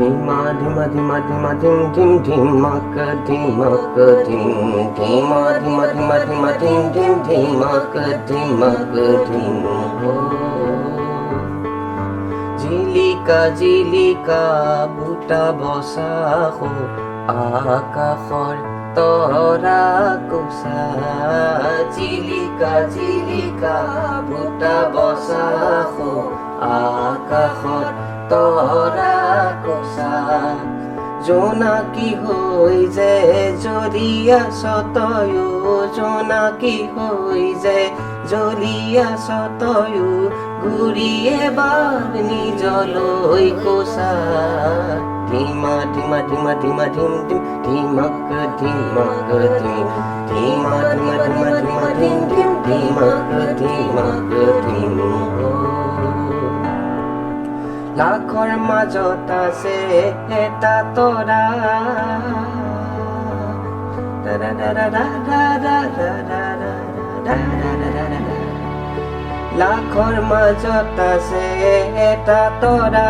Dhima dhima dhima dhima dhim dhim dhimak dhimak dhim dhima dhima dhima dhima dhim dhim dhimak dhimak dhim ho Jilika jilika buta bosa ho akashor tora kosa Jilika jilika buta bosa ho akashor tora kosa জোনাকি হৈ যায় জলিয়া সতয়ো জোনাকি হৈ যায় জলিয়া সতয়ো ঘূৰিয়ে বাৰ নিজলৈ কোছা ধিমা ধিমা ধিমা ধিমা ধিম ধিম ধিমক ধিমক ধিম ধিমা ধিমা ধিমা ধিমা ধিম ধিম ধিমক ধিমক ধিম লাখৰ মাজত আছে এটা তৰা লাখৰ মাজত আছে এটা তৰা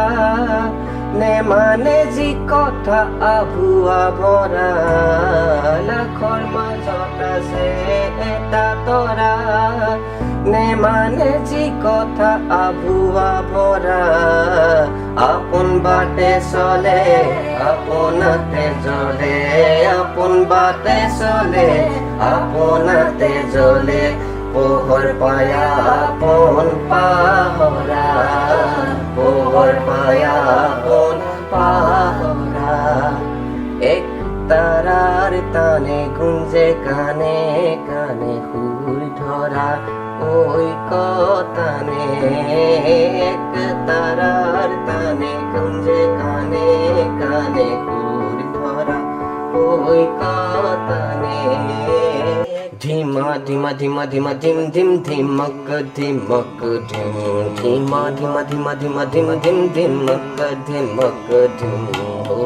নেমানে যি কথা আভুৱা ভৰা লাখৰ মাজত আছে এটা তৰা নেমানে যি কথা আভুৱা ভৰা আপন বাটে চলে আপোনাতে জ্বলে আপন বাটে চলে আপোনাতে জ্বলে পোহৰ পায়া আপোন পাহৰা পোহৰ পায়া আপোন পাহৰা এক তাৰাৰ টানে গুঞ্জে কানে কানে সুৰ ধৰা ওই কতানে এক তারার টানে গুঞ্জে কানে কানে সুর ধরা ওই কতানে ধিমা ধিমা ধিমা ধিমা ধিম ধিম ধিমক ধিমক ধিম ধিমা ধিমা ধিমা ধিমা ধিম ধিম ধিমক ধিমক ধিম हो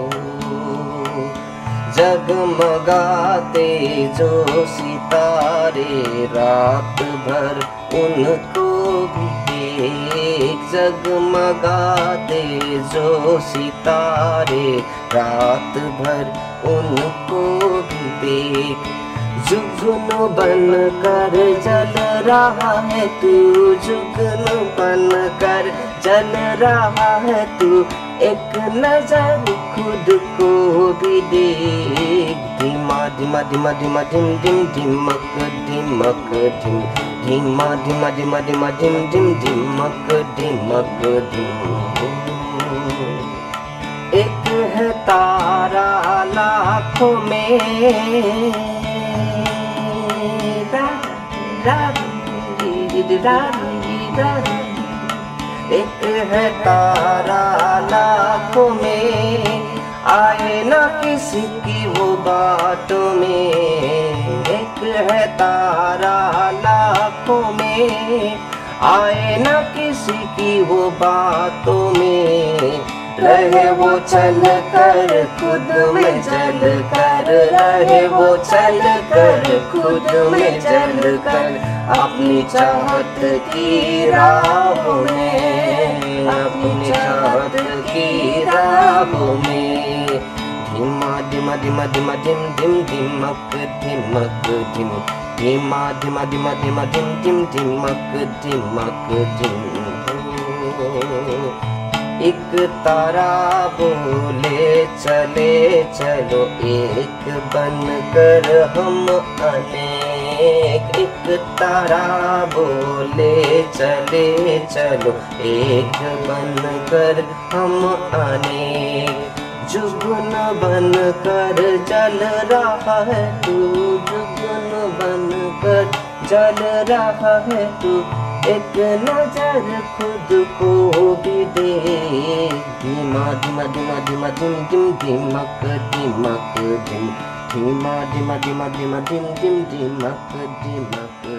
जगमगाते जो सितारे रात भर उनको भी देख जगमगाते जो सितारे रात भर उनको भी देख जुगन बन कर जल रहा है तू जुगन बन कर जल रहा है तू एक नजर खुद को भी देख धीमा धीमा धीमा धीमा धिम धिम धिमक धिमक धिम धीमा धीमा धीमा धीमा धिम धिम धिमक धिमक धिम एक है तारा लाखों में एक है तारा लाखों में आए ना किसी की वो बातों में एक है तारा लाखों में आए ना किसी की वो बातों में रहे वो चल कर खुद में जल कर रहे वो चल कर खुद में जल कर अपनी चाहत की राहों में अपनी चाहत की राहों में धीमा धीमा धीमा धीमा धिम धिम धिमक धिमक धिम धीमा धीमा धीमा धीमा धिम धिम धिमक धिमक धिम एक तारा बोले चले चलो एक बनकर हम अनेक एक तारा बोले चले चलो एक बनकर हम अनेक जुगन बनकर जल रहा है तू जुगन बनकर जल रहा है तू एक नजर खुद को भी देख धीमा धीमा धीमा धीमा धिम धिम धिमक धिमक धिम धीमा धीमा धीमा धीमा धिम धिम धिमक धिमक